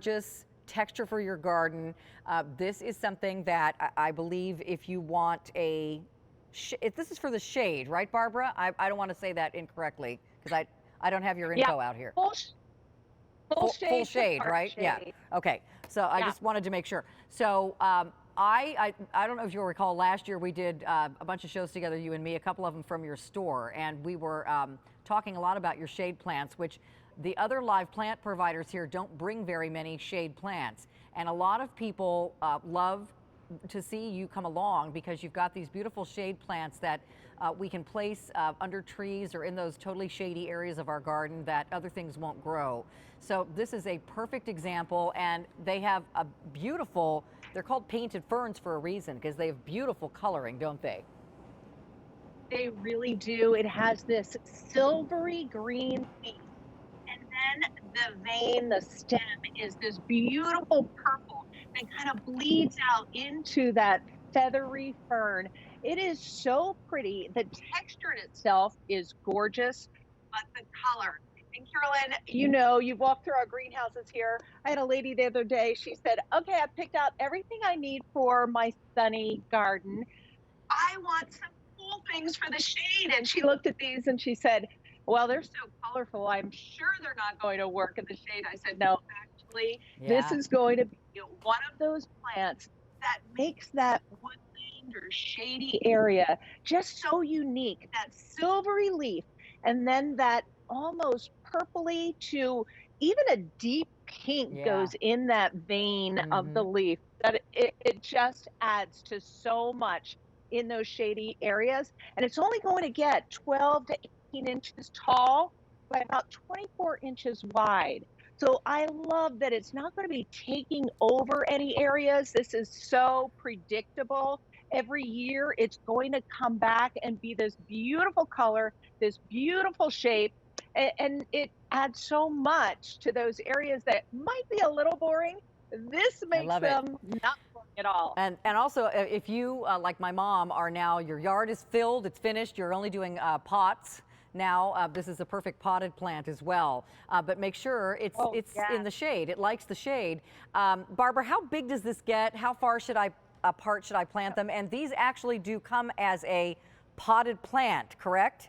gorgeous texture for your garden. This is something that I believe if you want if this is for the shade, right, Barbara? I don't want to say that incorrectly because I don't have your info out here. Full shade, right? Shade. Yeah. Okay. So I just wanted to make sure. So I don't know if you'll recall, last year we did a bunch of shows together, you and me, a couple of them from your store, and we were talking a lot about your shade plants, which the other live plant providers here don't bring very many shade plants. And a lot of people love to see you come along because you've got these beautiful shade plants that we can place under trees or in those totally shady areas of our garden that other things won't grow. So this is a perfect example, and they have a beautiful, they're called painted ferns for a reason because they have beautiful coloring, don't they? They really do. It has this silvery green leaf, and then the vein, the stem, is this beautiful purple that kind of bleeds out into that feathery fern. It is so pretty. The texture in itself is gorgeous, but the color. And Carolyn, you know, you've walked through our greenhouses here. I had a lady the other day. She said, okay, I picked out everything I need for my sunny garden. I want some cool things for the shade. And she looked at these and she said, well, they're so colorful. I'm sure they're not going to work in the shade. I said, no, actually, this is going to be one of those plants that makes that woodland or shady area just so unique. That silvery leaf, and then that almost purpley to even a deep pink goes in that vein of the leaf. That it just adds to so much in those shady areas. And it's only going to get 12 to 18 inches tall by about 24 inches wide. So I love that it's not going to be taking over any areas. This is so predictable. Every year it's going to come back and be this beautiful color, this beautiful shape, and it adds so much to those areas that might be a little boring. This makes them not boring at all. And also, if you, like my mom, are now, your yard is filled, it's finished, you're only doing pots now, this is a perfect potted plant as well. But make sure it's in the shade. It likes the shade. Barbara, how big does this get? How far apart should I plant them? And these actually do come as a potted plant, correct?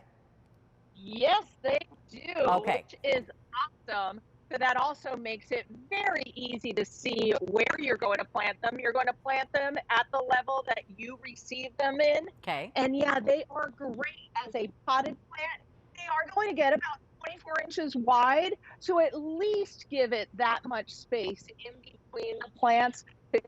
Yes, they do, okay. Which is awesome. So that also makes it very easy to see where you're going to plant them. You're going to plant them at the level that you receive them in. Okay. And yeah, they are great as a potted plant. They are going to get about 24 inches wide. So at least give it that much space in between the plants to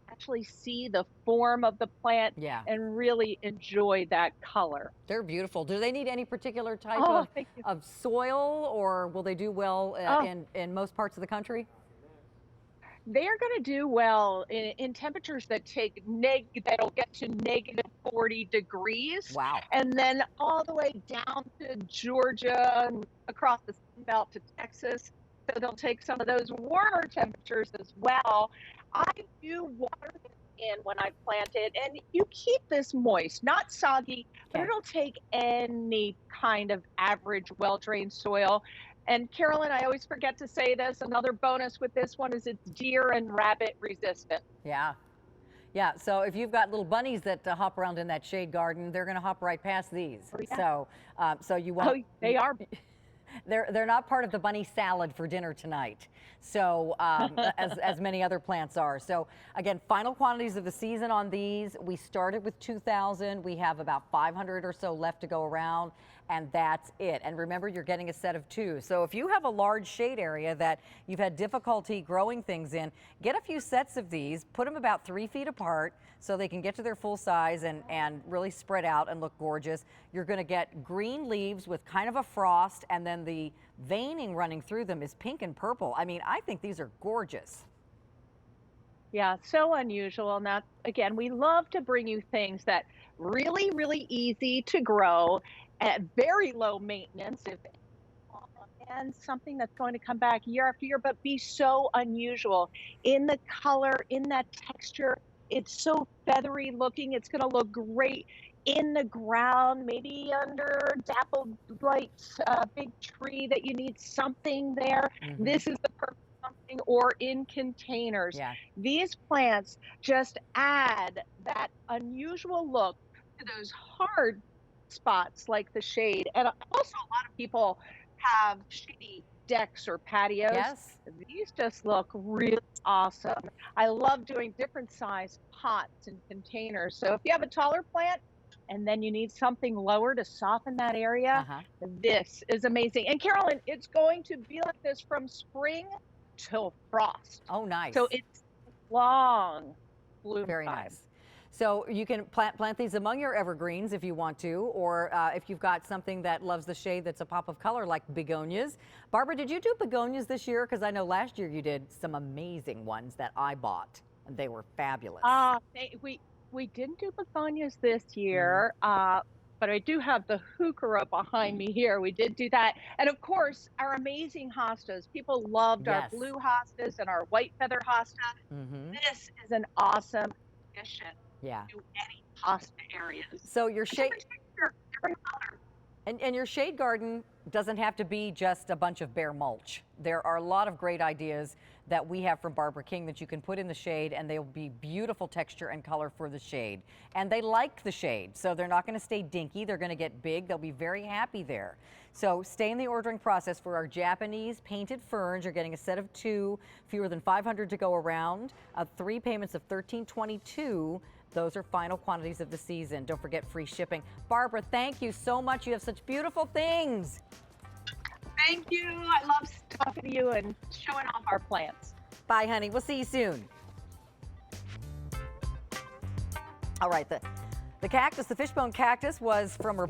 actually see the form of the plant and really enjoy that color. They're beautiful. Do they need any particular type of soil, or will they do well in most parts of the country? They're going to do well in temperatures that that'll get to negative 40 degrees. Wow. And then all the way down to Georgia and across the Sun Belt to Texas. So they'll take some of those warmer temperatures as well. I do water them in when I plant it, and you keep this moist, not soggy, but it'll take any kind of average well-drained soil. And Carolyn, I always forget to say this, another bonus with this one is it's deer and rabbit resistant. Yeah. So if you've got little bunnies that hop around in that shade garden, they're going to hop right past these. So you won't. Oh, they are. They're not part of the bunny salad for dinner tonight. So as many other plants are. So again, final quantities of the season on these. We started with 2,000. We have about 500 or so left to go around, and that's it. And remember, you're getting a set of 2. So if you have a large shade area that you've had difficulty growing things in, get a few sets of these, put them about 3 feet apart so they can get to their full size and really spread out and look gorgeous. You're going to get green leaves with kind of a frost, and then the veining running through them is pink and purple. I mean, I think these are gorgeous. Yeah, so unusual. Now, again, we love to bring you things that really, really easy to grow at very low maintenance, and something that's going to come back year after year, but be so unusual in the color, in that texture. It's so feathery looking. It's going to look great in the ground, maybe under dappled lights, big tree that you need something there. This is the perfect something or in containers. Yeah. These plants just add that unusual look to those hard spots like the shade. And also, a lot of people have shady decks or patios. Yes. These just look really awesome. I love doing different size pots and containers. So if you have a taller plant and then you need something lower to soften that area, Uh-huh. this is amazing. And Carolyn, it's going to be like this from spring till frost. Oh, nice. So it's long bloom Very time. nice. So you can plant these among your evergreens if you want to, or if you've got something that loves the shade that's a pop of color like begonias. Barbara, did you do begonias this year? Because I know last year you did some amazing ones that I bought, and they were fabulous. We didn't do begonias this year, but I do have the heuchera behind me here. We did do that. And of course, our amazing hostas. People loved our Yes. blue hostas and our white feather hosta. This is an awesome addition Yeah. to any hosta areas. So your shade Different color. and your shade garden doesn't have to be just a bunch of bare mulch. There are a lot of great ideas that we have from Barbara King that you can put in the shade, and they'll be beautiful texture and color for the shade. And they like the shade, so they're not going to stay dinky. They're going to get big. They'll be very happy there. So stay in the ordering process for our Japanese painted ferns. You're getting a set of 2, fewer than 500 to go around. 3 payments of $13.22. Those are final quantities of the season. Don't forget free shipping. Barbara, thank you so much. You have such beautiful things. Thank you. I love talking to you and showing off our plants. Bye, honey. We'll see you soon. All right, the cactus, the fishbone cactus, was from